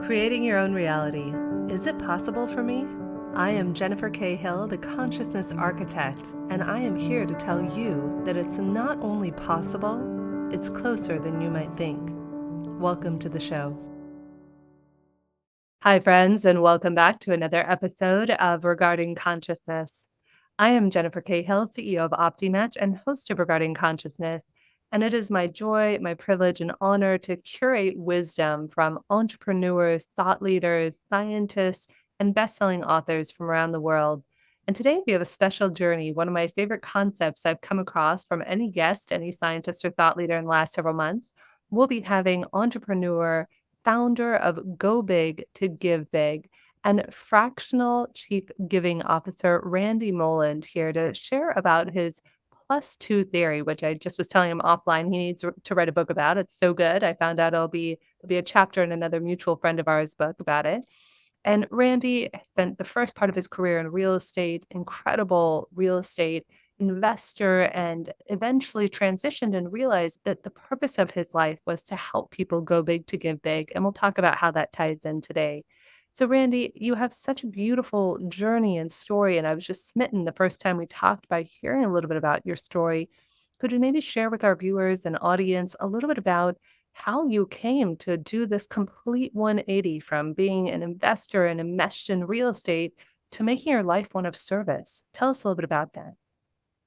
Creating your own reality. Is it possible for me? I am Jennifer K. Hill, the Consciousness Architect, and I am here to tell you that it's not only possible, it's closer than you might think. Welcome to the show. Hi, friends, and welcome back to another episode of Regarding Consciousness. I am Jennifer K. Hill, CEO of OptiMatch and host of Regarding Consciousness. And it is my joy, my privilege, and honor to curate wisdom from entrepreneurs, thought leaders, scientists, and best-selling authors from around the world. And today we have a special journey, one of my favorite concepts I've come across from any guest, any scientist or thought leader in the last several months. We'll be having entrepreneur, founder of Go Big to Give Big, and fractional chief giving officer Randy Molland here to share about his +2 theory, which I just was telling him offline he needs to write a book about. It's so good. I found out it'll be a chapter in another mutual friend of ours' book about it. And Randy spent the first part of his career in real estate, incredible real estate investor, and eventually transitioned and realized that the purpose of his life was to help people go big to give big. And we'll talk about how that ties in today. So, Randy, you have such a beautiful journey and story. And I was just smitten the first time we talked by hearing a little bit about your story. Could you maybe share with our viewers and audience a little bit about how you came to do this complete 180 from being an investor and enmeshed in real estate to making your life one of service? Tell us a little bit about that.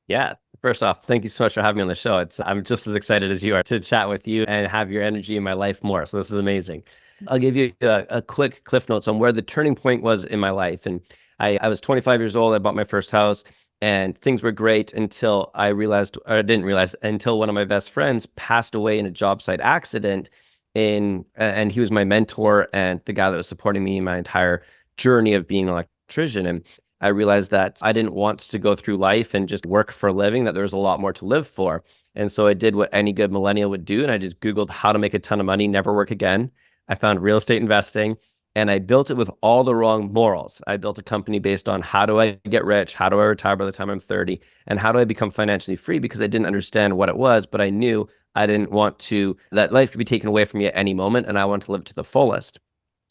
Yeah. First off, thank you so much for having me on the show. I'm just as excited as you are to chat with you and have your energy in my life more. So this is amazing. I'll give you a quick cliff notes on where the turning point was in my life. And I was 25 years old. I bought my first house and things were great until I realized, or I didn't realize until one of my best friends passed away in a job site accident and he was my mentor and the guy that was supporting me in my entire journey of being an electrician. And I realized that I didn't want to go through life and just work for a living, that there was a lot more to live for. And so I did what any good millennial would do. And I just Googled how to make a ton of money, never work again. I found real estate investing and I built it with all the wrong morals. I built a company based on how do I get rich? How do I retire by the time I'm 30? And how do I become financially free? Because I didn't understand what it was, but I knew I didn't want that life could be taken away from me at any moment. And I wanted to live to the fullest.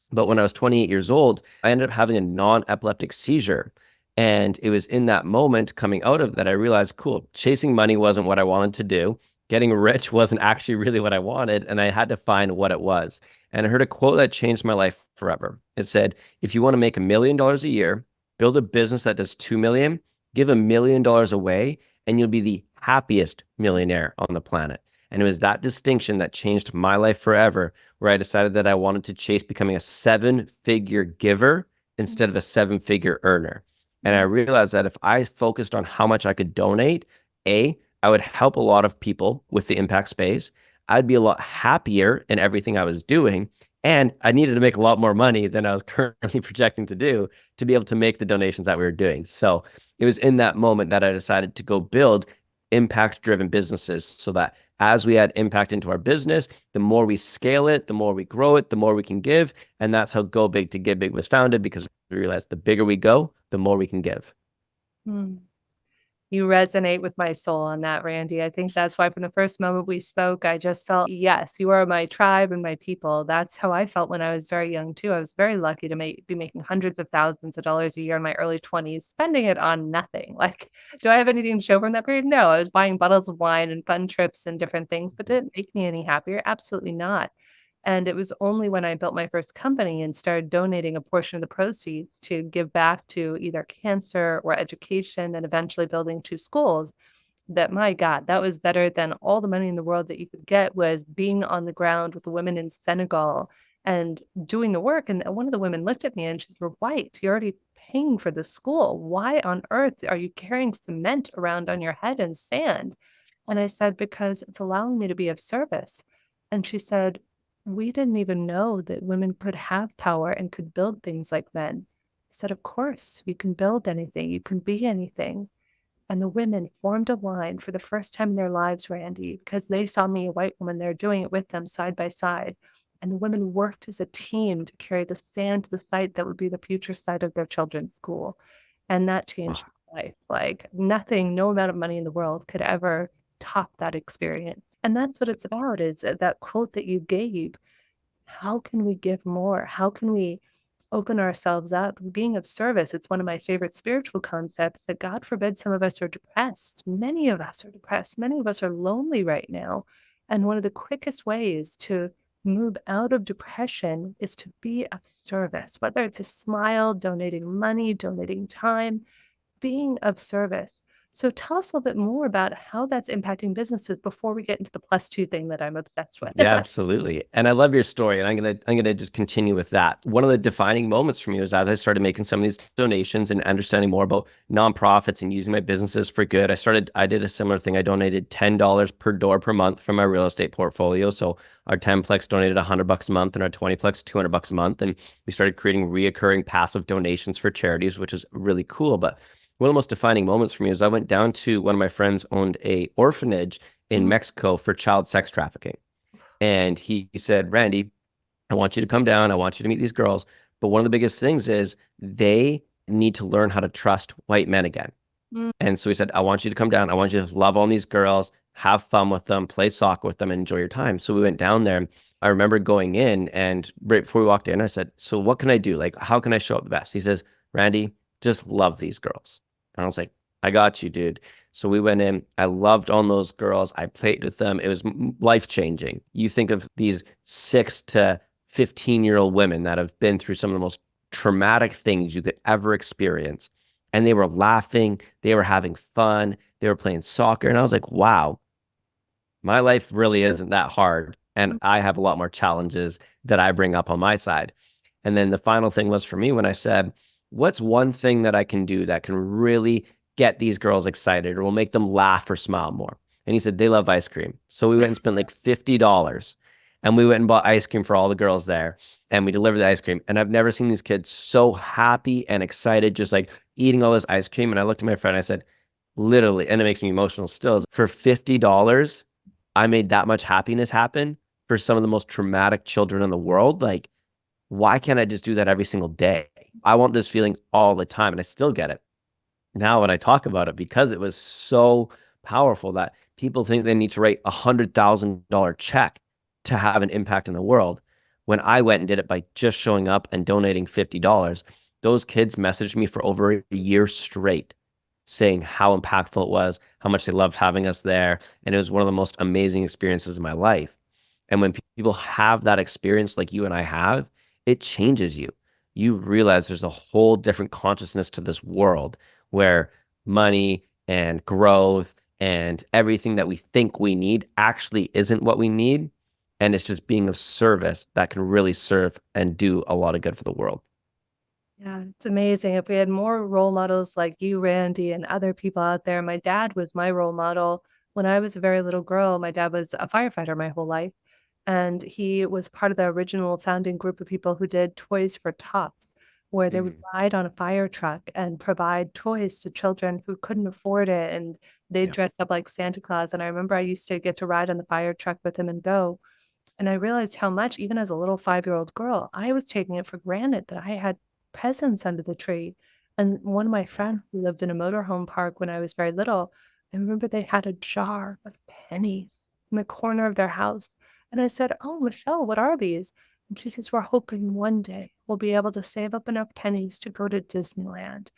But when I was 28 years old, I ended up having a non-epileptic seizure. And it was in that moment coming out of that, I realized, cool, chasing money wasn't what I wanted to do. Getting rich wasn't actually really what I wanted. And I had to find what it was. And I heard a quote that changed my life forever. It said, if you want to make $1 million a year, build a business that does 2 million, give $1 million away, and you'll be the happiest millionaire on the planet. And it was that distinction that changed my life forever, where I decided that I wanted to chase becoming a 7-figure giver instead of a 7-figure earner. And I realized that if I focused on how much I could donate, I would help a lot of people with the impact space. I'd be a lot happier in everything I was doing. And I needed to make a lot more money than I was currently projecting to do to be able to make the donations that we were doing. So it was in that moment that I decided to go build impact-driven businesses so that as we add impact into our business, the more we scale it, the more we grow it, the more we can give. And that's how Go Big to Give Big was founded, because we realized the bigger we go, the more we can give. Hmm. You resonate with my soul on that, Randy. I think that's why from the first moment we spoke, I just felt, yes, you are my tribe and my people. That's how I felt when I was very young too. I was very lucky to be making hundreds of thousands of dollars a year in my early 20s, spending it on nothing. Like, do I have anything to show from that period? No, I was buying bottles of wine and fun trips and different things, but did it make me any happier? Absolutely not. And it was only when I built my first company and started donating a portion of the proceeds to give back to either cancer or education and eventually building 2 schools that, my God, that was better than all the money in the world that you could get, was being on the ground with the women in Senegal and doing the work. And one of the women looked at me and she said, "We're white. You're already paying for the school. Why on earth are you carrying cement around on your head and sand?" And I said, "Because it's allowing me to be of service." And she said, "We didn't even know that women could have power and could build things like men." I said, "Of course, you can build anything, you can be anything." And the women formed a line for the first time in their lives, Randy, because they saw me, a white woman, there doing it with them side by side. And the women worked as a team to carry the sand to the site that would be the future site of their children's school. And that changed my life. Like nothing, no amount of money in the world could ever top that experience. And that's what it's about, is that quote that you gave. how can we give more? How can we open ourselves up? Being of service, it's one of my favorite spiritual concepts that God forbid some of us are depressed. Many of us are depressed. Many of us are lonely right now. And one of the quickest ways to move out of depression is to be of service, whether it's a smile, donating money, donating time, being of service. So tell us a little bit more about how that's impacting businesses before we get into the plus two thing that I'm obsessed with. Yeah, absolutely. And I love your story. And I'm gonna just continue with that. One of the defining moments for me was as I started making some of these donations and understanding more about nonprofits and using my businesses for good. I did a similar thing. I donated $10 per door per month from my real estate portfolio. So our 10plex donated $100 a month and our 20plex $200 a month. And we started creating reoccurring passive donations for charities, which is really cool. But one of the most defining moments for me is I went down to one of my friends owned a orphanage in Mexico for child sex trafficking. And he said, Randy, I want you to come down. I want you to meet these girls. But one of the biggest things is they need to learn how to trust white men again. Mm. And so he said, I want you to come down. I want you to love on these girls, have fun with them, play soccer with them, and enjoy your time. So we went down there. I remember going in, and right before we walked in, I said, so what can I do? Like, how can I show up the best? He says, Randy, just love these girls. And I was like, I got you, dude. So we went in. I loved on those girls. I played with them. It was life changing. You think of these 6 to 15-year-old women that have been through some of the most traumatic things you could ever experience. And they were laughing. They were having fun. They were playing soccer. And I was like, wow, my life really isn't that hard. And I have a lot more challenges that I bring up on my side. And then the final thing was for me when I said, what's one thing that I can do that can really get these girls excited or will make them laugh or smile more? And he said, they love ice cream. So we went and spent like $50 and we went and bought ice cream for all the girls there and we delivered the ice cream. And I've never seen these kids so happy and excited, just like eating all this ice cream. And I looked at my friend, I said, literally, and it makes me emotional still, for $50, I made that much happiness happen for some of the most traumatic children in the world. Like, why can't I just do that every single day? I want this feeling all the time, and I still get it now when I talk about it because it was so powerful that people think they need to write $100,000 check to have an impact in the world. When I went and did it by just showing up and donating $50, those kids messaged me for over a year straight saying how impactful it was, how much they loved having us there. And it was one of the most amazing experiences of my life. And when people have that experience like you and I have, it changes you. You realize there's a whole different consciousness to this world where money and growth and everything that we think we need actually isn't what we need. And it's just being of service that can really serve and do a lot of good for the world. Yeah, it's amazing. If we had more role models like you, Randy, and other people out there. My dad was my role model. When I was a very little girl, my dad was a firefighter my whole life. And he was part of the original founding group of people who did Toys for Tots, where they would ride on a fire truck and provide toys to children who couldn't afford it. And they'd Yeah. dress up like Santa Claus. And I remember I used to get to ride on the fire truck with him and go. And I realized how much, even as a little 5-year-old girl, I was taking it for granted that I had presents under the tree. And one of my friends who lived in a motorhome park when I was very little, I remember they had a jar of pennies in the corner of their house. And I said, "Oh, Michelle, what are these?" And she says, "We're hoping one day we'll be able to save up enough pennies to go to Disneyland."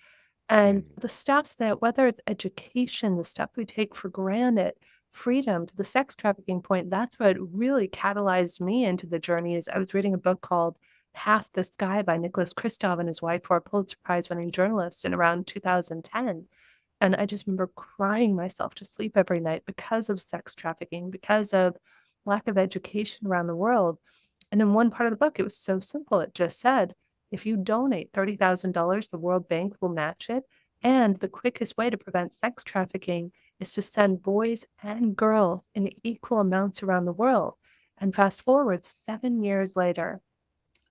And the stuff that, whether it's education, the stuff we take for granted, freedom, to the sex trafficking point, that's what really catalyzed me into the journey. Is I was reading a book called Half the Sky by Nicholas Kristof and his wife, who are Pulitzer Prize winning journalists in around 2010. And I just remember crying myself to sleep every night because of sex trafficking, because of lack of education around the world. And in one part of the book, it was so simple. It just said, if you donate $30,000, the World Bank will match it. And the quickest way to prevent sex trafficking is to send boys and girls in equal amounts around the world. And fast forward 7 years later,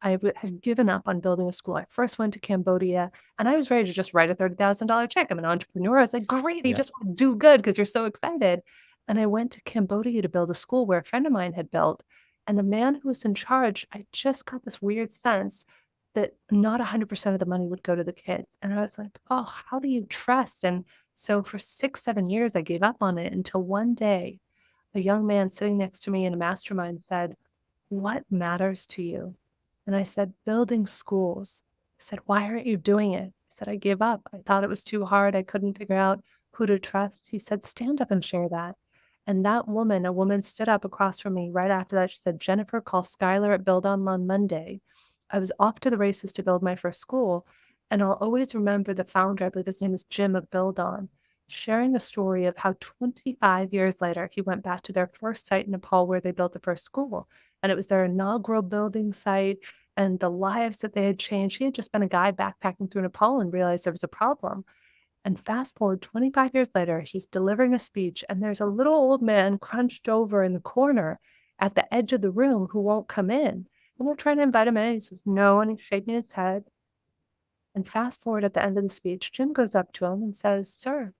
had given up on building a school. I first went to Cambodia and I was ready to just write a $30,000 check. I'm an entrepreneur. I was like, great, you Yeah. just want to do good because you're so excited. And I went to Cambodia to build a school where a friend of mine had built. And the man who was in charge, I just got this weird sense that not 100% of the money would go to the kids. And I was like, oh, how do you trust? And so for 6, 7 years, I gave up on it until one day, a young man sitting next to me in a mastermind said, what matters to you? And I said, building schools. I said, why aren't you doing it? I said, I gave up. I thought it was too hard. I couldn't figure out who to trust. He said, stand up and share that. And that woman, a woman stood up across from me right after that. She said, Jennifer, call Skylar at Build On Monday. I was off to the races to build my first school. And I'll always remember the founder, I believe his name is Jim of Build On, sharing a story of how 25 years later, he went back to their first site in Nepal where they built the first school. And it was their inaugural building site and the lives that they had changed. He had just been a guy backpacking through Nepal and realized there was a problem. And fast forward 25 years later, he's delivering a speech, and there's a little old man crunched over in the corner at the edge of the room who won't come in. And we're trying to invite him in. He says no, and he's shaking his head. And fast forward at the end of the speech, Jim goes up to him and says, Sir,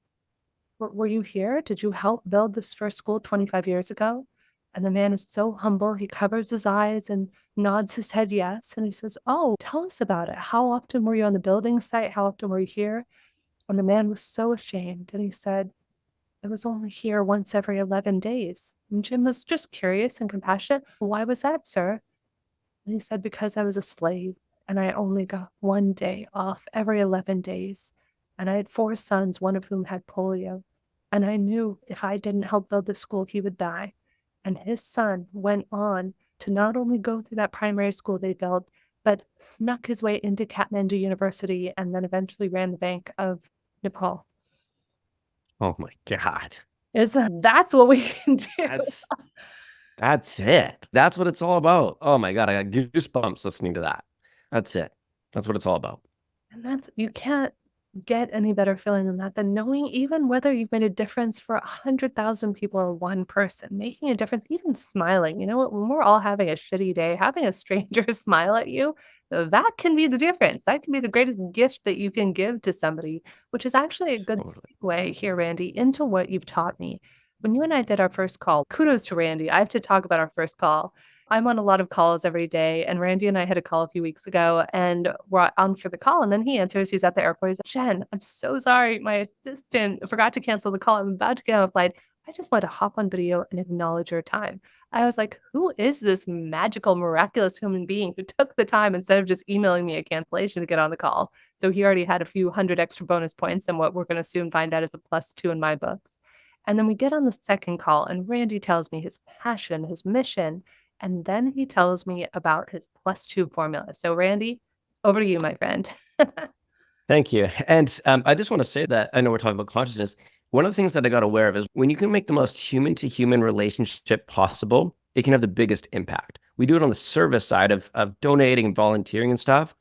were you here? Did you help build this first school 25 years ago? And the man is so humble. He covers his eyes and nods his head yes. And he says, Oh, tell us about it. How often were you on the building site? How often were you here? And the man was so ashamed. And he said, I was only here once every 11 days. And Jim was just curious and compassionate. Why was that, sir? And he said, Because I was a slave and I only got 1 day off every 11 days. And I had 4 sons, one of whom had polio. And I knew if I didn't help build the school, he would die. And his son went on to not only go through that primary school they built, but snuck his way into Kathmandu University and then eventually ran the Bank of Nepal. Oh my God. That's what we can do. That's it. That's what it's all about. Oh my God. I got goosebumps listening to that. That's it. That's what it's all about. And you can't get any better feeling than that, than knowing even whether you've made a difference for 100,000 people or one person, making a difference, even smiling. You know what? When we're all having a shitty day, having a stranger smile at you, that can be the difference. That can be the greatest gift that you can give to somebody, which is actually a good Totally. segue here, Randy, into what you've taught me. When you and I did our first call, kudos to Randy. I have to talk about our first call. I'm on a lot of calls every day, and Randy and I had a call a few weeks ago, and we're on for the call, and then he answers. He's at the airport. He's like, Jen, I'm so sorry. My assistant forgot to cancel the call. I'm about to get on a flight. I just want to hop on video and acknowledge your time. I was like, who is this magical, miraculous human being who took the time instead of just emailing me a cancellation to get on the call? So he already had a few hundred extra bonus points, and what we're going to soon find out is a +2 in my books. And then we get on the second call, and Randy tells me his passion, his mission, and then he tells me about his +2 formula. So, Randy, over to you, my friend. Thank you. And I just want to say that I know we're talking about consciousness. One of the things that I got aware of is when you can make the most human to human relationship possible, it can have the biggest impact. We do it on the service side of donating and volunteering and stuff.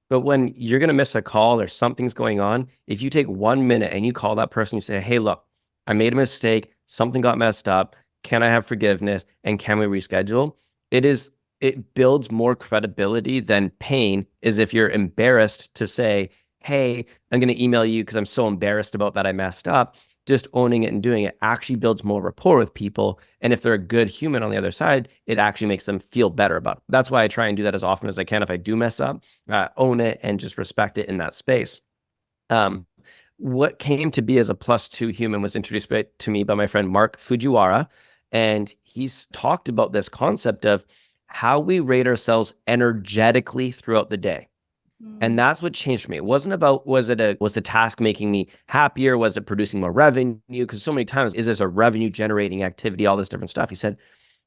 But when you're going to miss a call or something's going on, if you take 1 minute and you call that person, you say, hey, look, I made a mistake. Something got messed up. Can I have forgiveness? And can we reschedule? It builds more credibility than pain is if you're embarrassed to say, hey, I'm going to email you because I'm so embarrassed about that I messed up. Just owning it and doing it actually builds more rapport with people. And if they're a good human on the other side, it actually makes them feel better about it. That's why I try and do that as often as I can. If I do mess up, own it and just respect it in that space. What came to be as a +2 human was introduced to me by my friend Mark Fujiwara. And he's talked about this concept of how we rate ourselves energetically throughout the day. And that's what changed me. It wasn't about, was the task making me happier? Was it producing more revenue? Because so many times, is this a revenue generating activity? All this different stuff. He said,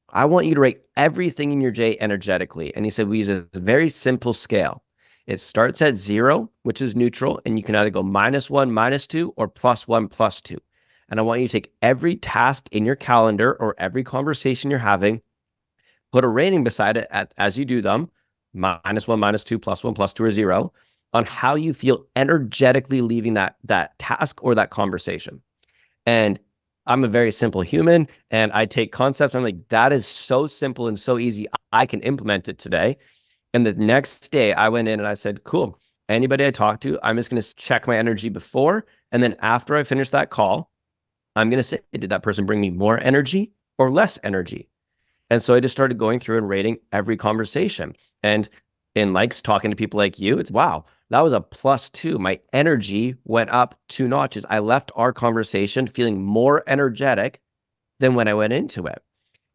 I want you to rate everything in your day energetically. And he said, we use a very simple scale. It starts at 0, which is neutral. And you can either go -1, -2, or +1, +2. And I want you to take every task in your calendar or every conversation you're having, put a rating beside it as you do them, -1, -2, +1, +2, or 0, on how you feel energetically leaving that task or that conversation. And I'm a very simple human, and I take concepts. I'm like, that is so simple and so easy. I can implement it today. And the next day I went in and I said, cool. Anybody I talk to, I'm just going to check my energy before. And then after I finish that call, I'm going to say, did that person bring me more energy or less energy? And so I just started going through and rating every conversation. And in likes talking to people like you, it's wow, that was a +2. My energy went up 2 notches. I left our conversation feeling more energetic than when I went into it.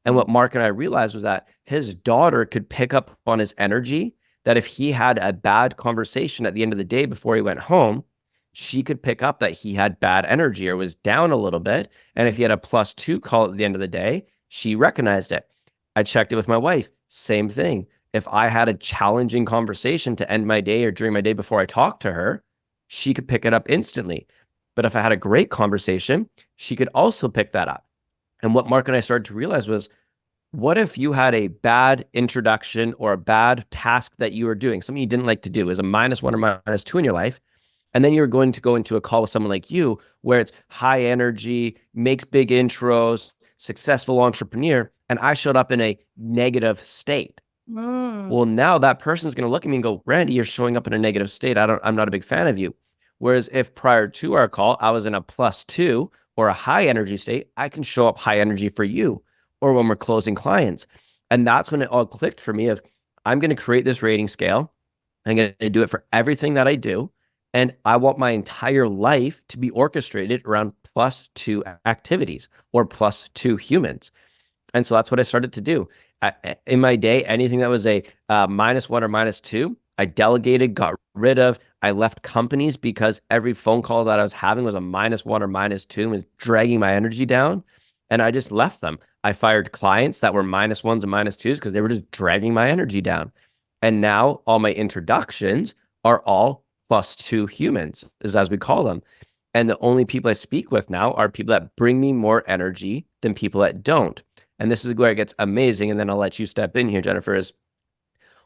And what Mark and I realized was that his daughter could pick up on his energy, that if he had a bad conversation at the end of the day before he went home, she could pick up that he had bad energy or was down a little bit. And if he had a +2 call at the end of the day, she recognized it. I checked it with my wife. Same thing. If I had a challenging conversation to end my day or during my day before I talked to her, she could pick it up instantly. But if I had a great conversation, she could also pick that up. And what Mark and I started to realize was, what if you had a bad introduction or a bad task that you were doing, something you didn't like to do, is a -1 or -2 in your life, and then you're going to go into a call with someone like you where it's high energy, makes big intros, successful entrepreneur, and I showed up in a negative state. Well, now that person's going to look at me and go, Randy, you're showing up in a negative state. I'm not a big fan of you. Whereas if prior to our call, I was in a +2 or a high energy state, I can show up high energy for you, or when we're closing clients. And that's when it all clicked for me of, I'm going to create this rating scale. I'm going to do it for everything that I do. And I want my entire life to be orchestrated around +2 activities or +2 humans. And so that's what I started to do. In my day, anything that was a -1 or -2, I delegated, got rid of. I left companies because every phone call that I was having was a -1 or -2 and was dragging my energy down. And I just left them. I fired clients that were -1s and -2s because they were just dragging my energy down. And now all my introductions are all +2 humans, as we call them. And the only people I speak with now are people that bring me more energy than people that don't. And this is where it gets amazing. And then I'll let you step in here, Jennifer, is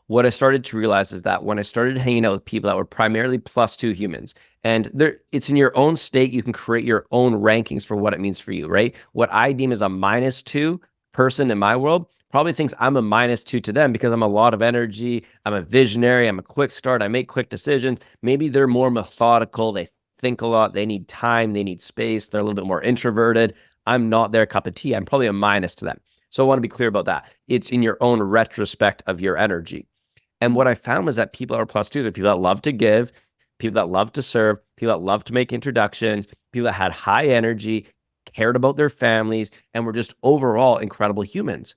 what I started to realize is that when I started hanging out with people that were primarily +2 humans, and it's in your own state, you can create your own rankings for what it means for you, right? What I deem as a -2 person in my world probably thinks I'm a -2 to them because I'm a lot of energy. I'm a visionary. I'm a quick start. I make quick decisions. Maybe they're more methodical. They think a lot. They need time. They need space. They're a little bit more introverted. I'm not their cup of tea. I'm probably a minus to them. So I want to be clear about that. It's in your own retrospect of your energy. And what I found was that people that are +2s are people that love to give, people that love to serve, people that love to make introductions, people that had high energy, cared about their families, and were just overall incredible humans.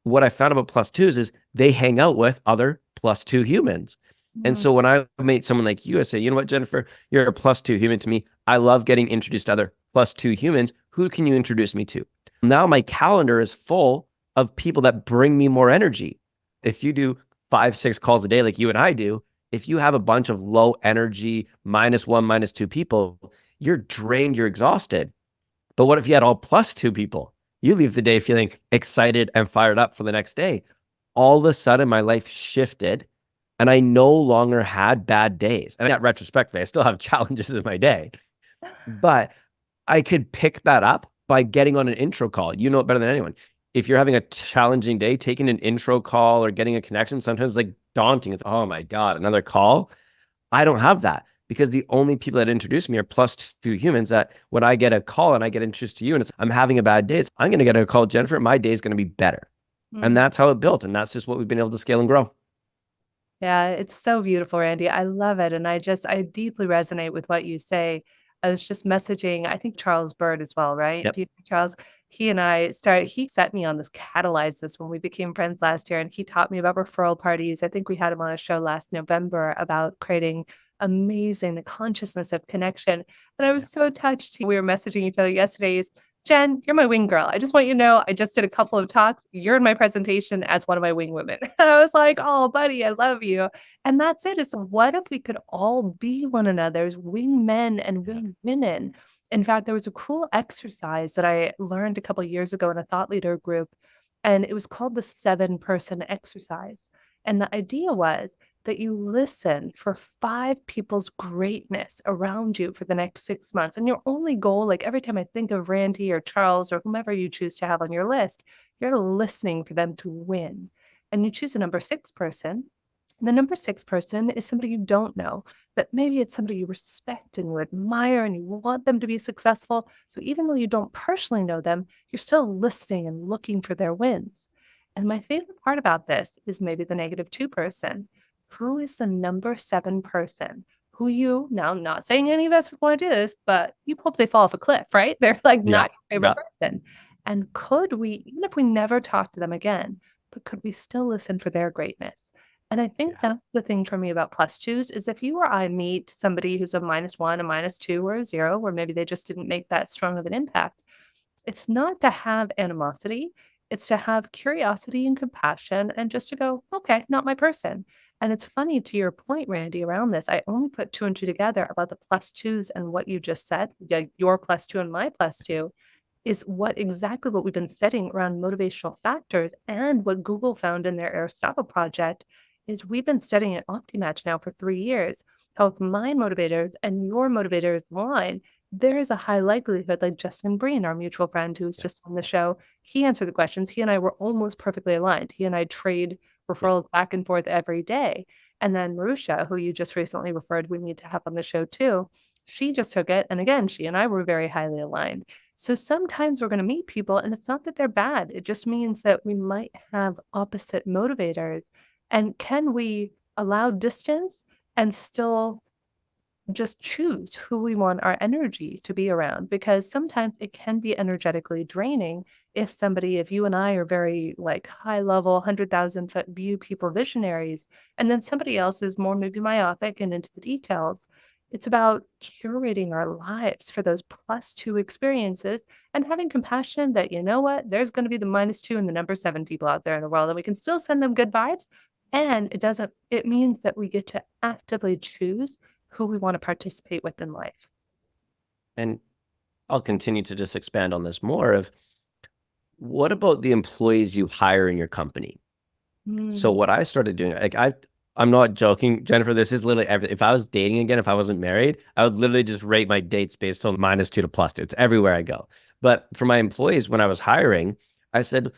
What I found about +2s is they hang out with other +2 humans. And so when I meet someone like you, I say, you know what, Jennifer, you're a +2 human to me. I love getting introduced to other +2 humans. Who can you introduce me to? Now my calendar is full of people that bring me more energy. If you do 5, 6 calls a day like you and I do, if you have a bunch of low energy, -1, -2 people, you're drained, you're exhausted. But what if you had all +2 people? You leave the day feeling excited and fired up for the next day. All of a sudden, my life shifted and I no longer had bad days. And retrospectively, I still have challenges in my day, but I could pick that up by getting on an intro call. You know it better than anyone. If you're having a challenging day, taking an intro call or getting a connection, sometimes it's like daunting. It's, oh my God, another call. I don't have that because the only people that introduce me are +2 humans that when I get a call and I get introduced to you and it's, I'm having a bad day, I'm going to get a call, Jennifer, my day is going to be better. And that's how it built. And that's just what we've been able to scale and grow. Yeah, it's so beautiful, Randy. I love it. And I deeply resonate with what you say. I was just messaging, I think Charles Bird as well, right? Yep. Do you know Charles? He set me on this, catalyzed this when we became friends last year. And he taught me about referral parties. I think we had him on a show last November about creating the consciousness of connection. And I was so touched. We were messaging each other yesterday. Jen, you're my wing girl. I just want you to know, I just did a couple of talks. You're in my presentation as one of my wing women. And I was like, oh, buddy, I love you. And that's it. It's what if we could all be one another's wing men and wing women? In fact, there was a cool exercise that I learned a couple of years ago in a thought leader group, and it was called the 7-person exercise. And the idea was that you listen for 5 people's greatness around you for the next 6 months. And your only goal, like every time I think of Randy or Charles or whomever you choose to have on your list, you're listening for them to win. And you choose a number 6 person. And the number 6 person is somebody you don't know, but maybe it's somebody you respect and you admire and you want them to be successful. So even though you don't personally know them, you're still listening and looking for their wins. And my favorite part about this is maybe the -2 person. Who is the number 7 person who you, now I'm not saying any of us would want to do this, but you hope they fall off a cliff, right? They're like Yeah. not your favorite person. And could we, even if we never talk to them again, but could we still listen for their greatness? And I think Yeah. that's the thing for me about plus twos is if you or I meet somebody who's a -1, a -2, or a 0, or maybe they just didn't make that strong of an impact, it's not to have animosity, it's to have curiosity and compassion and just to go, okay, not my person. And it's funny to your point, Randy, around this. I only put two and two together about the plus twos and what you just said, your plus two and my plus two is what exactly what we've been studying around motivational factors and what Google found in their Aristotle project is we've been studying at OptiMatch now for 3 years. How if my motivators and your motivators align, there is a high likelihood, like Justin Breen, our mutual friend who's Yeah. just on the show, he answered the questions. He and I were almost perfectly aligned. He and I trade Yeah. referrals back and forth every day. And then Marusha, who you just recently referred, we need to have on the show too. She just took it. And again, she and I were very highly aligned. So sometimes we're going to meet people, and it's not that they're bad. It just means that we might have opposite motivators. And can we allow distance and still just choose who we want our energy to be around? Because sometimes it can be energetically draining if somebody, if you and I are very like high level, 100,000 foot view people visionaries, and then somebody else is more maybe myopic and into the details. It's about curating our lives for those plus two experiences and having compassion that, you know what, there's going to be the -2 and the number seven people out there in the world, and we can still send them good vibes. And it means that we get to actively choose who we want to participate with in life. And I'll continue to just expand on this more of what about the employees you hire in your company? So Mm. what I started doing, like I'm not joking, Jennifer, this is literally everything. If I was dating again, if I wasn't married, I would literally just rate my dates based on -2 to +2. It's everywhere I go. But for my employees, when I was hiring, I said,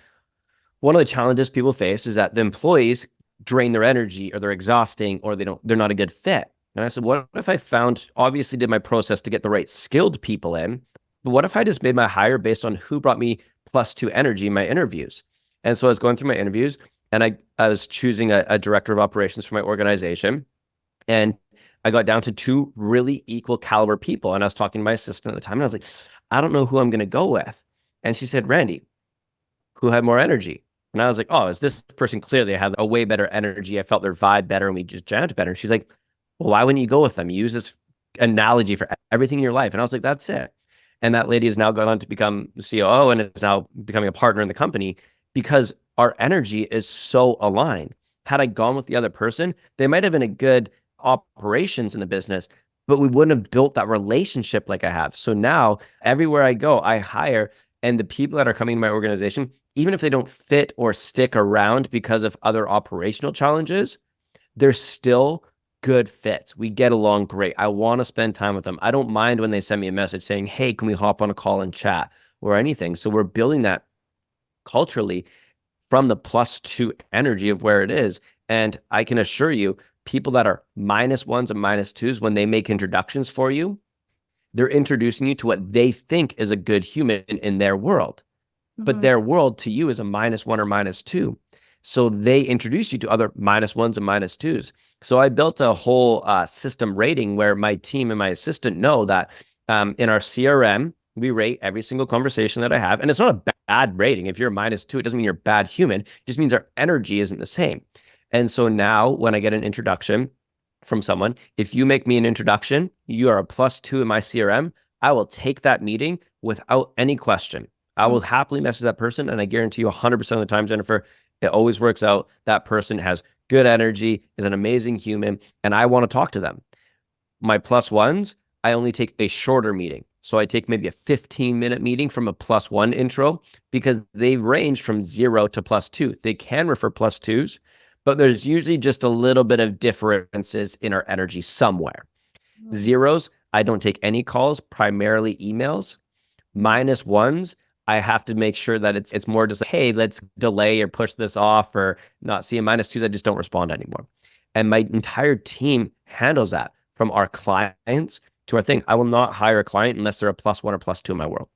one of the challenges people face is that the employees drain their energy or they're exhausting or they're not a good fit. And I said, what if I found, obviously did my process to get the right skilled people in, but what if I just made my hire based on who brought me +2 energy in my interviews? And so I was going through my interviews and I was choosing a director of operations for my organization. And I got down to two really equal caliber people. And I was talking to my assistant at the time and I was like, I don't know who I'm going to go with. And she said, Randy, who had more energy? And I was like, oh, is this person clearly had a way better energy? I felt their vibe better and we just jammed better. And she's like, well, why wouldn't you go with them? You use this analogy for everything in your life. And I was like, that's it. And that lady has now gone on to become the COO and is now becoming a partner in the company because our energy is so aligned. Had I gone with the other person, they might have been a good operations in the business, but we wouldn't have built that relationship like I have. So now everywhere I go, I hire, and the people that are coming to my organization, even if they don't fit or stick around because of other operational challenges, they're still good fits. We get along great. I want to spend time with them. I don't mind when they send me a message saying, hey, can we hop on a call and chat or anything? So we're building that culturally from the +2 energy of where it is. And I can assure you, people that are -1s and -2s, when they make introductions for you, they're introducing you to what they think is a good human in their world. But Mhm. their world to you is a -1 or -2. So they introduce you to other -1s and -2s. So I built a whole system rating where my team and my assistant know that in our CRM, we rate every single conversation that I have. And it's not a bad rating. If you're a -2, it doesn't mean you're a bad human. It just means our energy isn't the same. And so now when I get an introduction from someone, if you make me an introduction, you are a +2 in my CRM, I will take that meeting without any question. I will happily message that person. And I guarantee you 100% of the time, Jennifer, it always works out. That person has good energy, is an amazing human, and I want to talk to them. My +1s, I only take a shorter meeting. So I take maybe a 15-minute meeting from a +1 intro because they range from 0 to +2. They can refer +2s, but there's usually just a little bit of differences in our energy somewhere. Zeros, I don't take any calls, primarily emails. -1s, I have to make sure that it's more just like, hey, let's delay or push this off or not see. -2s, I just don't respond anymore. And my entire team handles that from our clients to our thing. I will not hire a client unless they're a +1 or +2 in my world.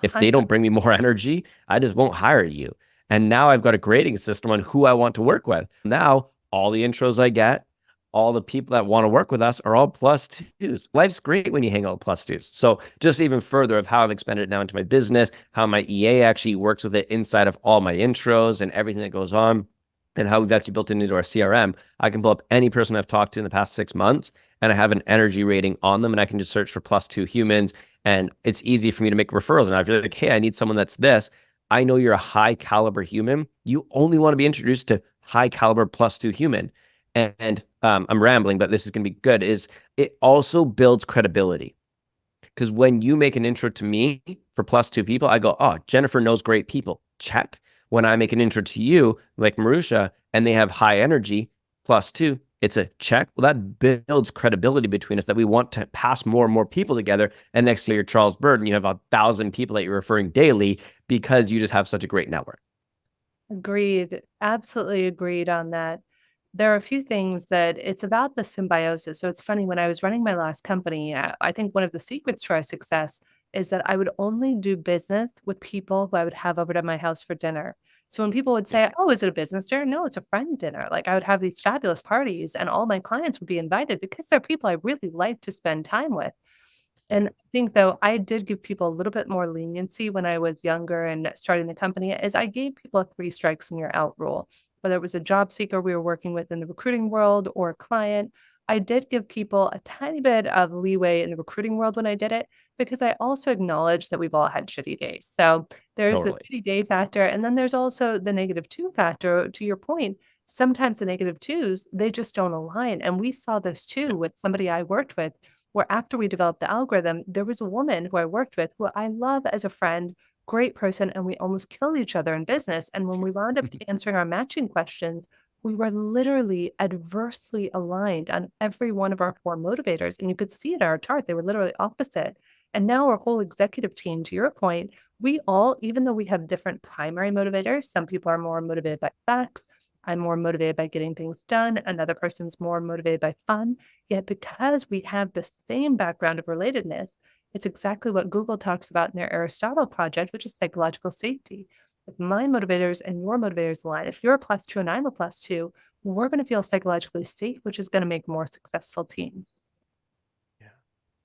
If they don't bring me more energy, I just won't hire you. And now I've got a grading system on who I want to work with. Now, all the intros I get, all the people that want to work with us are all plus twos. Life's great when you hang out with plus twos. So just even further of how I've expanded it now into my business, how my EA actually works with it inside of all my intros and everything that goes on, and how we've actually built it into our CRM. I can pull up any person I've talked to in the past 6 months, and I have an energy rating on them, and I can just search for plus two humans. And it's easy for me to make referrals. And if you're like, hey, I need someone that's this, I know you're a high caliber human. You only want to be introduced to high caliber plus two human. And I'm rambling, but this is going to be good, is it also builds credibility. Because when you make an intro to me for plus two people, I go, oh, Jennifer knows great people. Check. When I make an intro to you, like Marusha, and they have high energy, plus two, it's a check. Well, that builds credibility between us that we want to pass more and more people together. And next year, you're Charles Bird, and you have 1,000 people that you're referring daily because you just have such a great network. Agreed. Absolutely agreed on that. There are a few things that it's about the symbiosis. So it's funny, when I was running my last company, I think one of the secrets to our success is that I would only do business with people who I would have over to my house for dinner. So when people would say, "Oh, is it a business dinner?" No, it's a friend dinner. Like, I would have these fabulous parties and all my clients would be invited because they're people I really like to spend time with. And I think, though, I did give people a little bit more leniency when I was younger and starting the company, is I gave people a 3 strikes and you're out rule. Whether it was a job seeker we were working with in the recruiting world or a client, I did give people a tiny bit of leeway in the recruiting world when I did it, because I also acknowledge that we've all had shitty days. So there's the Totally. shitty day factor, and then there's also the negative 2 factor. To your point, sometimes the negative 2s, they just don't align. And we saw this too with somebody I worked with, where after we developed the algorithm, there was a woman who I worked with who I love as a friend, great person, and we almost killed each other in business. And when we wound up answering our matching questions, we were literally adversely aligned on every one of our 4 motivators. And you could see it in our chart, they were literally opposite. And now our whole executive team, to your point, we all, even though we have different primary motivators, some people are more motivated by facts. I'm more motivated by getting things done. Another person's more motivated by fun. Yet because we have the same background of relatedness, it's exactly what Google talks about in their Aristotle project, which is psychological safety. If my motivators and your motivators align, if you're a plus two and I'm a plus two, we're going to feel psychologically safe, which is going to make more successful teams. Yeah.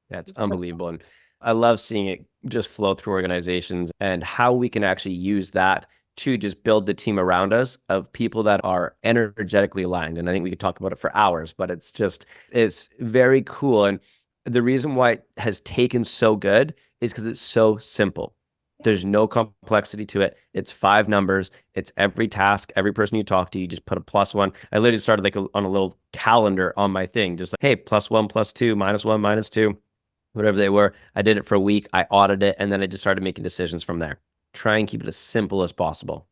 That's unbelievable. And I love seeing it just flow through organizations and how we can actually use that to just build the team around us of people that are energetically aligned. And I think we could talk about it for hours, but it's very cool. And the reason why it has taken so good is because it's so simple. There's no complexity to it. It's 5 numbers. It's every task, every person you talk to, you just put a +1. I literally started like on a little calendar on my thing, just like, hey, +1, +2, -1, -2, whatever they were. I did it for a week. I audited it, and then I just started making decisions from there. Try and keep it as simple as possible.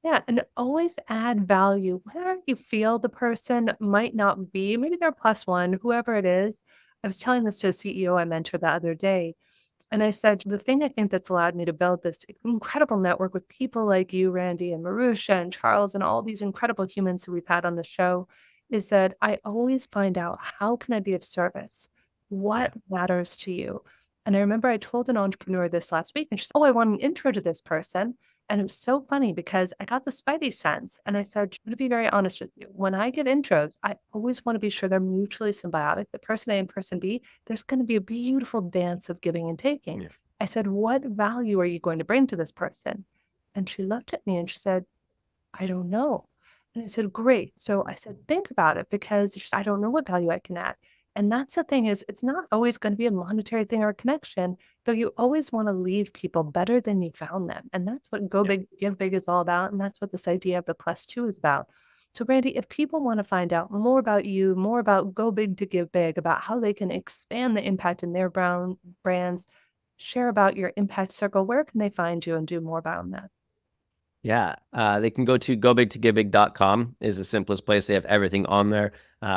Yeah, and always add value where you feel the person might not be. Maybe they're plus one, whoever it is. I was telling this to a CEO I mentored the other day. And I said, the thing I think that's allowed me to build this incredible network with people like you, Randy, and Marusha, and Charles, and all these incredible humans who we've had on the show, is that I always find out, how can I be of service? Yeah. What matters to you? And I remember I told an entrepreneur this last week, and she said, "Oh, I want an intro to this person." And it was so funny because I got the spidey sense. And I said, "I'm going to be very honest with you. When I give intros, I always want to be sure they're mutually symbiotic. The person A and person B, there's going to be a beautiful dance of giving and taking." Yeah. I said, "What value are you going to bring to this person?" And she looked at me and she said, "I don't know." And I said, "Great." So I said, "Think about it, because I don't know what value I can add." And that's the thing, is it's not always going to be a monetary thing or a connection, though you always want to leave people better than you found them. And that's what Go Yeah. Big, Give Big is all about. And that's what this idea of the plus two is about. So Randy, if people want to find out more about you, more about Go Big to Give Big, about how they can expand the impact in their brands, share about your impact circle, where can they find you and do more about that? Yeah, they can go to gobigtogivebig.com is the simplest place. They have everything on there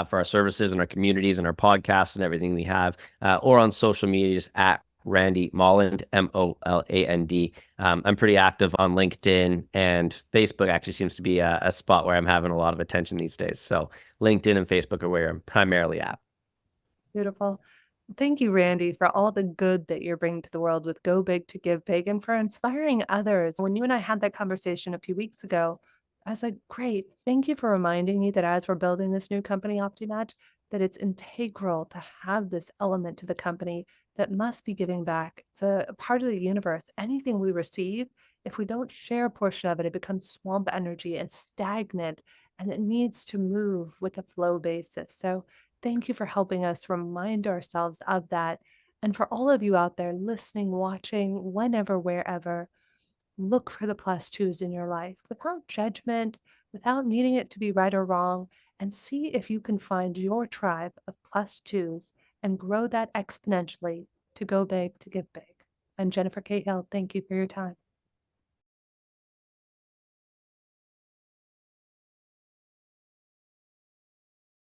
for our services and our communities and our podcasts and everything we have, or on social media, just at Randy Molland, Moland. I'm pretty active on LinkedIn, and Facebook actually seems to be a spot where I'm having a lot of attention these days. So LinkedIn and Facebook are where I'm primarily at. Beautiful. Thank you, Randy, for all the good that you're bringing to the world with Go Big to Give Big, and for inspiring others. When you and I had that conversation a few weeks ago, I was like, great. Thank you for reminding me that as we're building this new company, OptiMatch, that it's integral to have this element to the company that must be giving back. It's a part of the universe. Anything we receive, if we don't share a portion of it, it becomes swamp energy and stagnant, and it needs to move with a flow basis. So, thank you for helping us remind ourselves of that. And for all of you out there listening, watching, whenever, wherever, look for the plus twos in your life without judgment, without needing it to be right or wrong, and see if you can find your tribe of plus twos and grow that exponentially to go big to give big. I'm Jennifer Cahill. Thank you for your time.